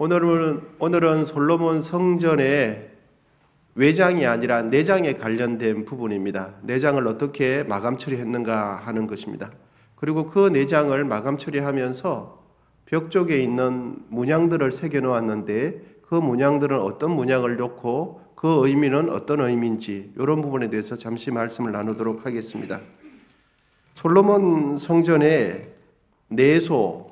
오늘은 솔로몬 성전의 외장이 아니라 내장에 관련된 부분입니다. 내장을 어떻게 마감 처리했는가 하는 것입니다. 그리고 그 내장을 마감 처리하면서 벽 쪽에 있는 문양들을 새겨 놓았는데 그 문양들은 어떤 문양을 놓고 그 의미는 어떤 의미인지 이런 부분에 대해서 잠시 말씀을 나누도록 하겠습니다. 솔로몬 성전의 내소,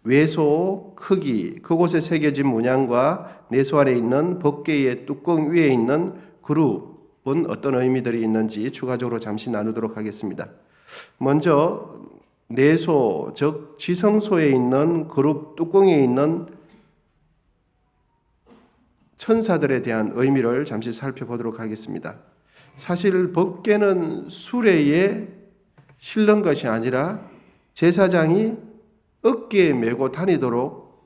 외소 크기, 그곳에 새겨진 문양과 내소 안에 있는 법궤의 뚜껑 위에 있는 그룹은 어떤 의미들이 있는지 추가적으로 잠시 나누도록 하겠습니다. 먼저 내소, 즉 지성소에 있는 그룹 뚜껑에 있는 천사들에 대한 의미를 잠시 살펴보도록 하겠습니다. 사실 법궤는 수레에 실는 것이 아니라 제사장이 어깨에 메고 다니도록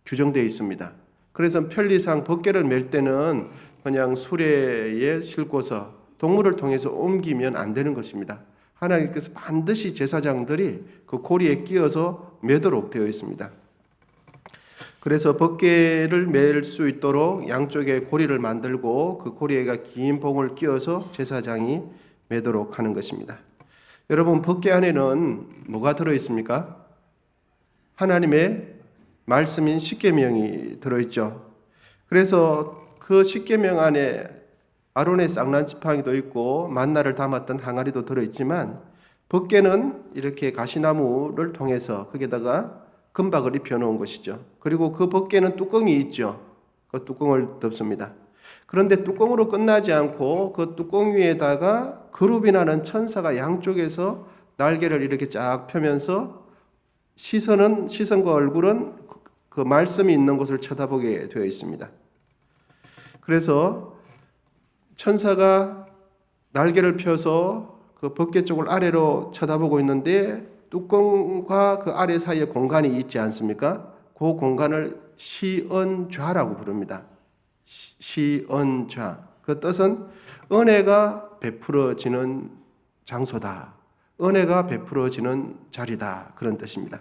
규정되어 있습니다. 그래서 편리상 법궤를 멜 때는 그냥 수레에 싣고서 동물을 통해서 옮기면 안 되는 것입니다. 하나님께서 반드시 제사장들이 그 고리에 끼어서 매도록 되어 있습니다. 그래서 법궤를 멜 수 있도록 양쪽에 고리를 만들고 그 고리에가 긴 봉을 끼워서 제사장이 매도록 하는 것입니다. 여러분, 법궤 안에는 뭐가 들어 있습니까? 하나님의 말씀인 십계명이 들어있죠. 그래서 그 십계명 안에 아론의 쌍난 지팡이도 있고 만나를 담았던 항아리도 들어있지만 법궤는 이렇게 가시나무를 통해서 거기다가 금박을 입혀놓은 것이죠. 그리고 그 법궤는 뚜껑이 있죠. 그 뚜껑을 덮습니다. 그런데 뚜껑으로 끝나지 않고 그 뚜껑 위에다가 그룹이 나는 천사가 양쪽에서 날개를 이렇게 쫙 펴면서 시선과 얼굴은 그 말씀이 있는 곳을 쳐다보게 되어 있습니다. 그래서 천사가 날개를 펴서 그 법궤 쪽을 아래로 쳐다보고 있는데 뚜껑과 그 아래 사이에 공간이 있지 않습니까? 그 공간을 시언좌라고 부릅니다. 시언좌. 그 뜻은 은혜가 베풀어지는 장소다. 은혜가 베풀어지는 자리다. 그런 뜻입니다.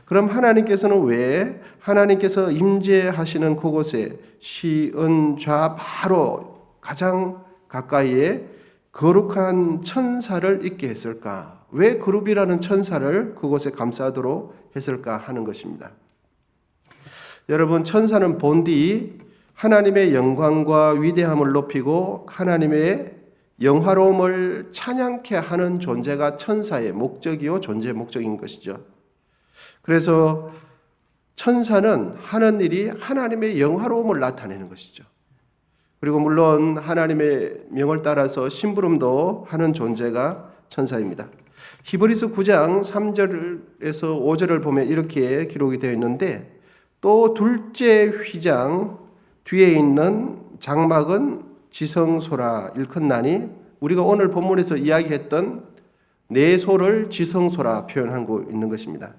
그럼 하나님께서는 왜 하나님께서 임재하시는 그곳에 시은좌 바로 가장 가까이에 거룩한 천사를 있게 했을까? 왜 그룹이라는 천사를 그곳에 감싸도록 했을까 하는 것입니다. 여러분, 천사는 본디 하나님의 영광과 위대함을 높이고 하나님의 영화로움을 찬양케 하는 존재가 천사의 목적이요 존재의 목적인 것이죠. 그래서 천사는 하는 일이 하나님의 영화로움을 나타내는 것이죠. 그리고 물론 하나님의 명을 따라서 심부름도 하는 존재가 천사입니다. 히브리서 9장 3절에서 5절을 보면 이렇게 기록이 되어 있는데 또 둘째 휘장 뒤에 있는 장막은 지성소라 일컫나니 우리가 오늘 본문에서 이야기했던 내소를 지성소라 표현하고 있는 것입니다.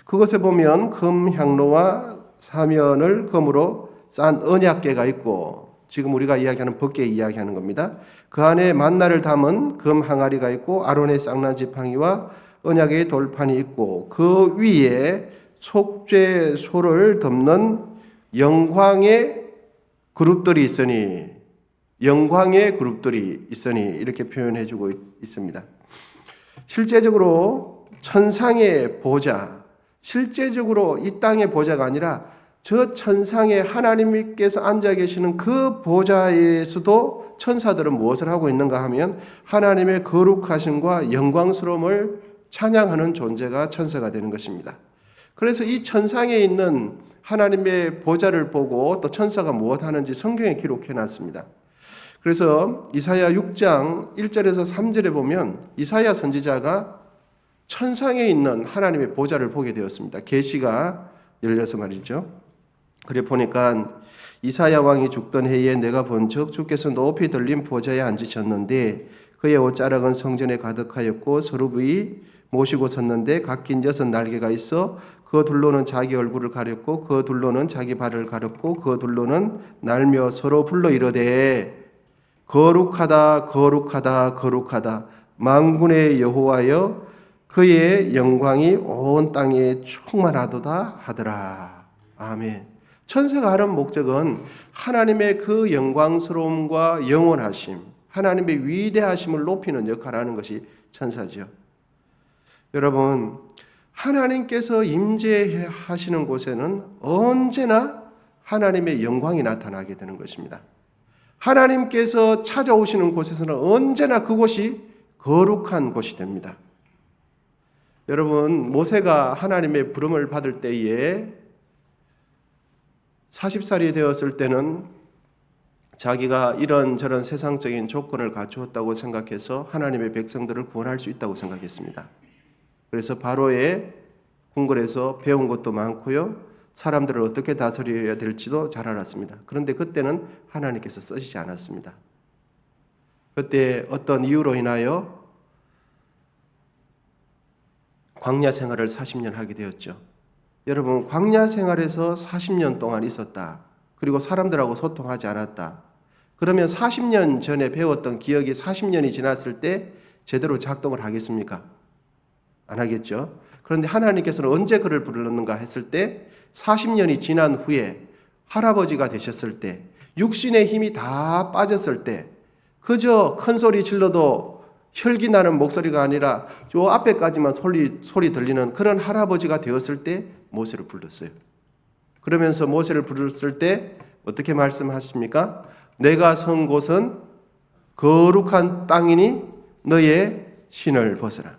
그것에 보면 금 향로와 사면을 금으로 싼 언약궤가 있고 지금 우리가 이야기하는 법궤 이야기하는 겁니다. 그 안에 만나를 담은 금 항아리가 있고 아론의 쌍난 지팡이와 언약의 돌판이 있고 그 위에 속죄소를 덮는 영광의 그룹들이 있으니 이렇게 표현해주고 있습니다. 실제적으로 천상의 보좌, 실제적으로 이 땅의 보좌가 아니라 저 천상에 하나님께서 앉아 계시는 그 보좌에서도 천사들은 무엇을 하고 있는가 하면 하나님의 거룩하심과 영광스러움을 찬양하는 존재가 천사가 되는 것입니다. 그래서 이 천상에 있는 하나님의 보좌를 보고 또 천사가 무엇 하는지 성경에 기록해 놨습니다. 그래서 이사야 6장 1절에서 3절에 보면 이사야 선지자가 천상에 있는 하나님의 보좌를 보게 되었습니다. 계시가 열려서 말이죠. 그래 보니까 이사야 왕이 죽던 해에 내가 본즉 주께서 높이 들린 보좌에 앉으셨는데 그의 옷자락은 성전에 가득하였고 서루부이 모시고 섰는데 각긴 6 날개가 있어 그 둘로는 자기 얼굴을 가렸고 그 둘로는 자기 발을 가렸고 그 둘로는 날며 서로 불러 이르되 거룩하다 거룩하다 거룩하다 만군의 여호와여 그의 영광이 온 땅에 충만하도다 하더라. 아멘. 천사가 하는 목적은 하나님의 그 영광스러움과 영원하심, 하나님의 위대하심을 높이는 역할을 하는 것이 천사죠. 여러분, 하나님께서 임재하시는 곳에는 언제나 하나님의 영광이 나타나게 되는 것입니다. 하나님께서 찾아오시는 곳에서는 언제나 그곳이 거룩한 곳이 됩니다. 여러분, 모세가 하나님의 부름을 받을 때에 40살이 되었을 때는 자기가 이런저런 세상적인 조건을 갖추었다고 생각해서 하나님의 백성들을 구원할 수 있다고 생각했습니다. 그래서 바로의 궁궐에서 배운 것도 많고요. 사람들을 어떻게 다스려야 될지도 잘 알았습니다. 그런데 그때는 하나님께서 쓰시지 않았습니다. 그때 어떤 이유로 인하여 광야 생활을 40년 하게 되었죠. 여러분, 광야 생활에서 40년 동안 있었다. 그리고 사람들하고 소통하지 않았다. 그러면 40년 전에 배웠던 기억이 40년이 지났을 때 제대로 작동을 하겠습니까? 안 하겠죠. 그런데 하나님께서는 언제 그를 불렀는가 했을 때 40년이 지난 후에 할아버지가 되셨을 때, 육신의 힘이 다 빠졌을 때, 그저 큰 소리 질러도 혈기 나는 목소리가 아니라 요 앞에까지만 소리 들리는 그런 할아버지가 되었을 때 모세를 불렀어요. 그러면서 모세를 불렀을 때 어떻게 말씀하십니까? 내가 선 곳은 거룩한 땅이니 너의 신을 벗어라.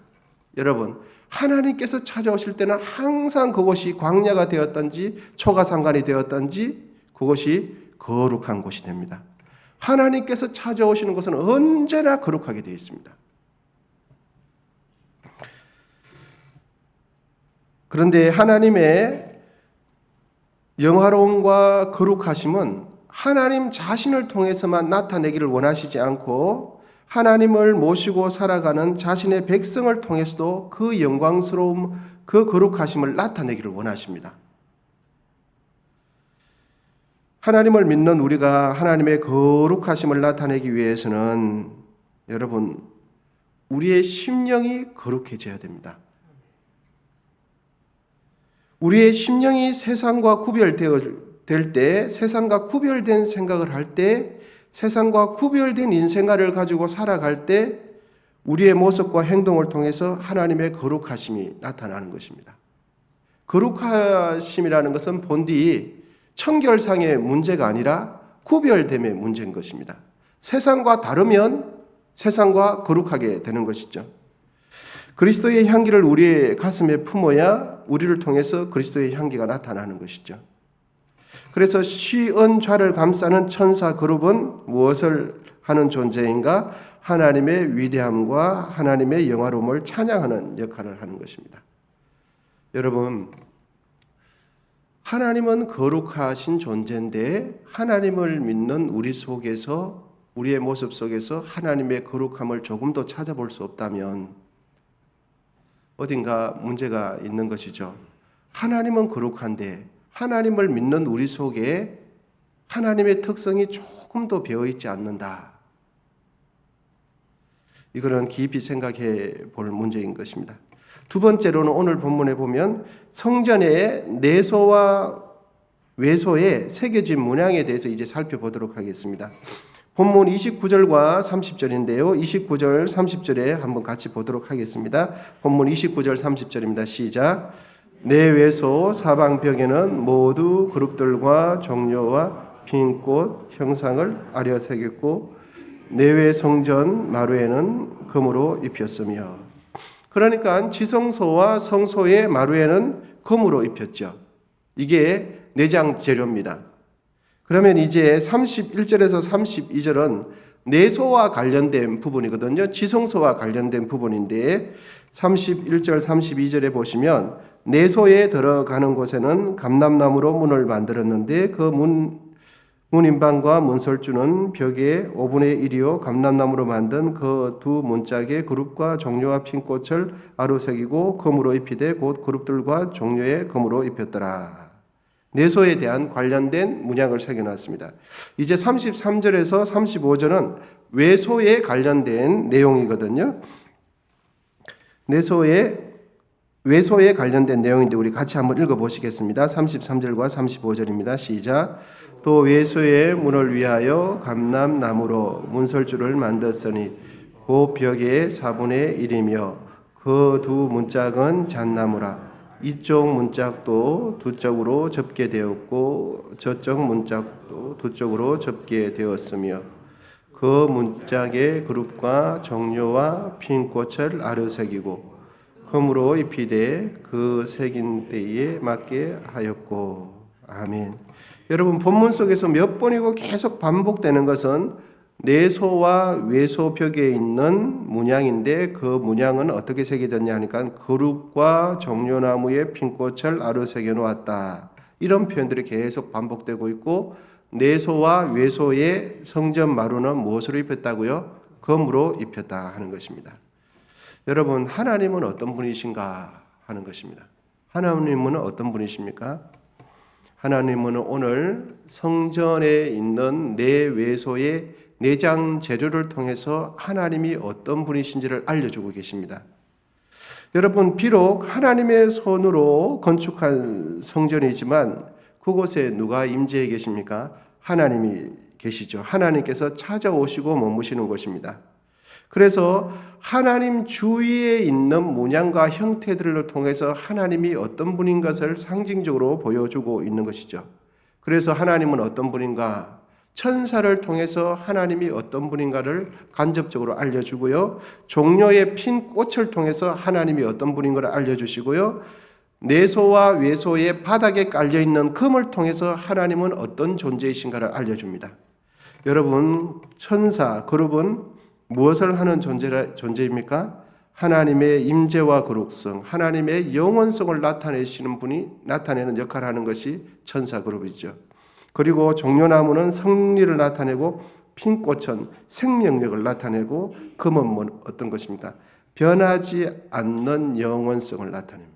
여러분, 하나님께서 찾아오실 때는 항상 그곳이 광야가 되었든지 초가상간이 되었든지 그곳이 거룩한 곳이 됩니다. 하나님께서 찾아오시는 것은 언제나 거룩하게 되어 있습니다. 그런데 하나님의 영화로움과 거룩하심은 하나님 자신을 통해서만 나타내기를 원하시지 않고 하나님을 모시고 살아가는 자신의 백성을 통해서도 그 영광스러움, 그 거룩하심을 나타내기를 원하십니다. 하나님을 믿는 우리가 하나님의 거룩하심을 나타내기 위해서는 여러분, 우리의 심령이 거룩해져야 됩니다. 우리의 심령이 세상과 구별될 때, 세상과 구별된 생각을 할 때, 세상과 구별된 인생관을 가지고 살아갈 때 우리의 모습과 행동을 통해서 하나님의 거룩하심이 나타나는 것입니다. 거룩하심이라는 것은 본디 청결상의 문제가 아니라 구별됨의 문제인 것입니다. 세상과 다르면 세상과 거룩하게 되는 것이죠. 그리스도의 향기를 우리의 가슴에 품어야 우리를 통해서 그리스도의 향기가 나타나는 것이죠. 그래서 시은 좌를 감싸는 천사 그룹은 무엇을 하는 존재인가? 하나님의 위대함과 하나님의 영화로움을 찬양하는 역할을 하는 것입니다. 여러분, 하나님은 거룩하신 존재인데 하나님을 믿는 우리 속에서, 우리의 모습 속에서 하나님의 거룩함을 조금도 찾아볼 수 없다면 어딘가 문제가 있는 것이죠. 하나님은 거룩한데 하나님을 믿는 우리 속에 하나님의 특성이 조금도 배어있지 않는다. 이거는 깊이 생각해 볼 문제인 것입니다. 두 번째로는 오늘 본문에 보면 성전의 내소와 외소에 새겨진 문양에 대해서 이제 살펴보도록 하겠습니다. 본문 29절과 30절인데요. 29절, 30절에 한번 같이 보도록 하겠습니다. 본문 29절, 30절입니다. 시작. 내외소 사방벽에는 모두 그룹들과 종려와 핀 꽃 형상을 아려 새겼고 내외 성전 마루에는 금으로 입혔으며, 그러니까 지성소와 성소의 마루에는 금으로 입혔죠. 이게 내장 재료입니다. 그러면 이제 31절에서 32절은 내소와 관련된 부분이거든요. 지성소와 관련된 부분인데 31절, 32절에 보시면 내소에 들어가는 곳에는 감람나무로 문을 만들었는데 그 문인방과 문설주는 벽에 5분의 1이요 감람나무로 만든 그 두 문짝에 그룹과 종려와 핀 꽃을 아루새기고 금으로 입히되 곧 그룹들과 종려에 금으로 입혔더라. 내소에 대한 관련된 문양을 새겨놨습니다. 이제 33절에서 35절은 외소에 관련된 내용이거든요. 내소에 외소에 관련된 내용인데 우리 같이 한번 읽어보시겠습니다. 33절과 35절입니다. 시작. 또 외소의 문을 위하여 감람나무로 문설주를 만들었으니 그 벽의 4분의 1이며 그 두 문짝은 잣나무라. 이쪽 문짝도 두 쪽으로 접게 되었고 저쪽 문짝도 두 쪽으로 접게 되었으며 그 문짝의 그룹과 종려와 핀 꽃을 아르새기고 금으로 입히되 그 새긴 때에 맞게 하였고. 아멘. 여러분 본문 속에서 몇 번이고 계속 반복되는 것은 내소와 외소 벽에 있는 문양인데 그 문양은 어떻게 새겨졌냐 하니까 그룹과 종려나무에 핀 꽃을 아르새겨 놓았다. 이런 표현들이 계속 반복되고 있고 내소와 외소의 성전 마루는 무엇으로 입혔다고요? 금으로 입혔다 하는 것입니다. 여러분 하나님은 어떤 분이신가 하는 것입니다. 하나님은 어떤 분이십니까? 하나님은 오늘 성전에 있는 내외소의 내장 재료를 통해서 하나님이 어떤 분이신지를 알려주고 계십니다. 여러분 비록 하나님의 손으로 건축한 성전이지만 그곳에 누가 임재해 계십니까? 하나님이 계시죠. 하나님께서 찾아오시고 머무시는 곳입니다. 그래서 하나님 주위에 있는 문양과 형태들을 통해서 하나님이 어떤 분인 것을 상징적으로 보여주고 있는 것이죠. 그래서 하나님은 어떤 분인가? 천사를 통해서 하나님이 어떤 분인가를 간접적으로 알려주고요. 종려의 핀 꽃을 통해서 하나님이 어떤 분인가를 알려주시고요. 내소와 외소의 바닥에 깔려있는 금을 통해서 하나님은 어떤 존재이신가를 알려줍니다. 여러분 천사, 그룹은 무엇을 하는 존재입니까? 하나님의 임재와 거룩성, 하나님의 영원성을 나타내는 역할을 하는 것이 천사 그룹이죠. 그리고 종려나무는 성리를 나타내고 핀 꽃은 생명력을 나타내고 금은 어떤 것입니까? 변하지 않는 영원성을 나타냅니다.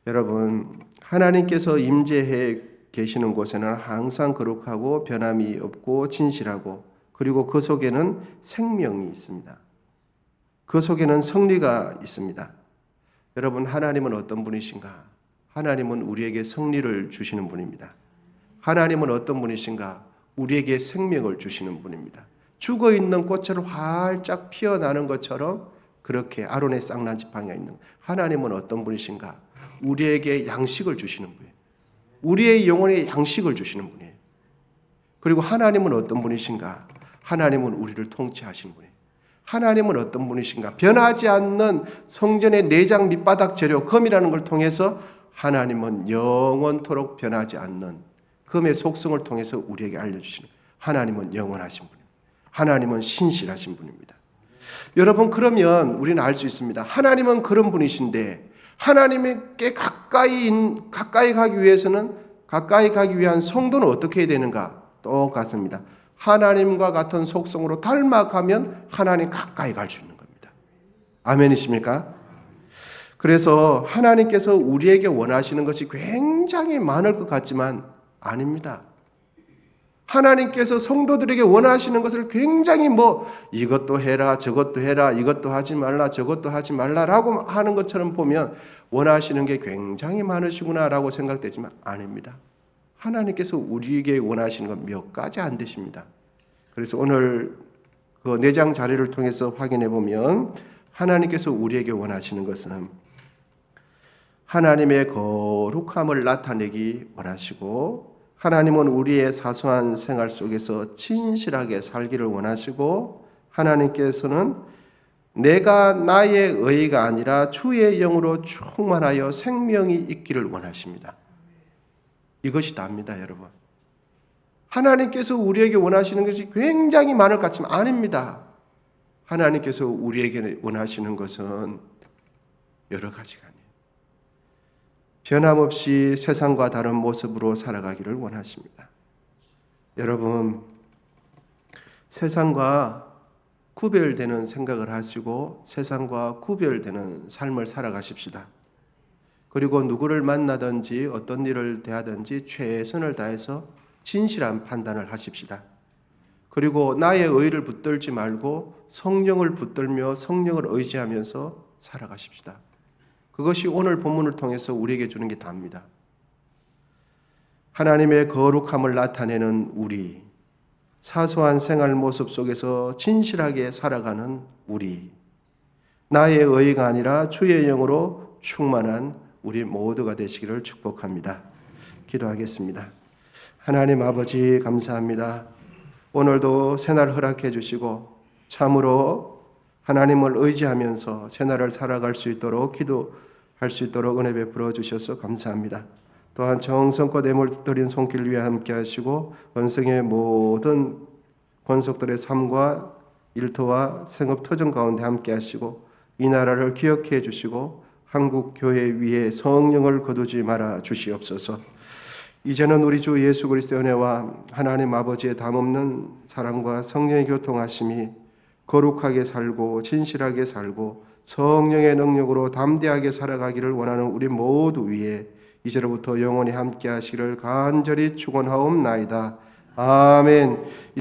여러분 하나님께서 임재해 계시는 곳에는 항상 거룩하고 변함이 없고 진실하고 그리고 그 속에는 생명이 있습니다. 그 속에는 성리가 있습니다. 여러분 하나님은 어떤 분이신가? 하나님은 우리에게 성리를 주시는 분입니다. 하나님은 어떤 분이신가? 우리에게 생명을 주시는 분입니다. 죽어있는 꽃을 활짝 피어나는 것처럼 그렇게 아론의 쌍난지팡이가 있는 하나님은 어떤 분이신가? 우리에게 양식을 주시는 분이에요. 우리의 영혼에 양식을 주시는 분이에요. 그리고 하나님은 어떤 분이신가? 하나님은 우리를 통치하시는 분이에요. 하나님은 어떤 분이신가? 변하지 않는 성전의 내장 밑바닥 재료 금이라는 걸 통해서 하나님은 영원토록 변하지 않는 금의 속성을 통해서 우리에게 알려주시는 하나님은 영원하신 분입니다. 하나님은 신실하신 분입니다. 여러분 그러면 우리는 알 수 있습니다. 하나님은 그런 분이신데 하나님께 가까이 가기 위한 성도는 어떻게 해야 되는가? 똑같습니다. 하나님과 같은 속성으로 닮아가면 하나님 가까이 갈 수 있는 겁니다. 아멘이십니까? 그래서 하나님께서 우리에게 원하시는 것이 굉장히 많을 것 같지만 아닙니다. 하나님께서 성도들에게 원하시는 것을 굉장히 이것도 해라 저것도 해라 이것도 하지 말라 저것도 하지 말라라고 하는 것처럼 보면 원하시는 게 굉장히 많으시구나라고 생각되지만 아닙니다. 하나님께서 우리에게 원하시는 건 몇 가지 안 되십니다. 그래서 오늘 그 내장 자료를 통해서 확인해 보면 하나님께서 우리에게 원하시는 것은 하나님의 거룩함을 나타내기 원하시고 하나님은 우리의 사소한 생활 속에서 진실하게 살기를 원하시고 하나님께서는 내가 나의 의가 아니라 주의 영으로 충만하여 생명이 있기를 원하십니다. 이것이 다입니다, 여러분. 하나님께서 우리에게 원하시는 것이 굉장히 많을 것 같지만 아닙니다. 하나님께서 우리에게 원하시는 것은 여러 가지가 아니에요. 변함없이 세상과 다른 모습으로 살아가기를 원하십니다. 여러분, 세상과 구별되는 생각을 하시고 세상과 구별되는 삶을 살아가십시다. 그리고 누구를 만나든지 어떤 일을 대하든지 최선을 다해서 진실한 판단을 하십시다. 그리고 나의 의를 붙들지 말고 성령을 붙들며 성령을 의지하면서 살아가십시다. 그것이 오늘 본문을 통해서 우리에게 주는 게 답니다. 하나님의 거룩함을 나타내는 우리, 사소한 생활 모습 속에서 진실하게 살아가는 우리, 나의 의가 아니라 주의 영으로 충만한 우리 모두가 되시기를 축복합니다. 기도하겠습니다. 하나님 아버지 감사합니다. 오늘도 새날 허락해 주시고 참으로 하나님을 의지하면서 새날을 살아갈 수 있도록 기도할 수 있도록 은혜 베풀어 주셔서 감사합니다. 또한 정성껏 애물 드린 손길 위에 함께 하시고 원성의 모든 권속들의 삶과 일터와 생업 터전 가운데 함께 하시고 이 나라를 기억해 주시고 한국 교회 위에 성령을 거두지 말아 주시옵소서. 이제는 우리 주 예수 그리스도의 은혜와 하나님 아버지의 담없는 사랑과 성령의 교통하심이 거룩하게 살고 진실하게 살고 성령의 능력으로 담대하게 살아가기를 원하는 우리 모두 위에 이제로부터 영원히 함께 하시기를 간절히 축원하옵나이다. 아멘.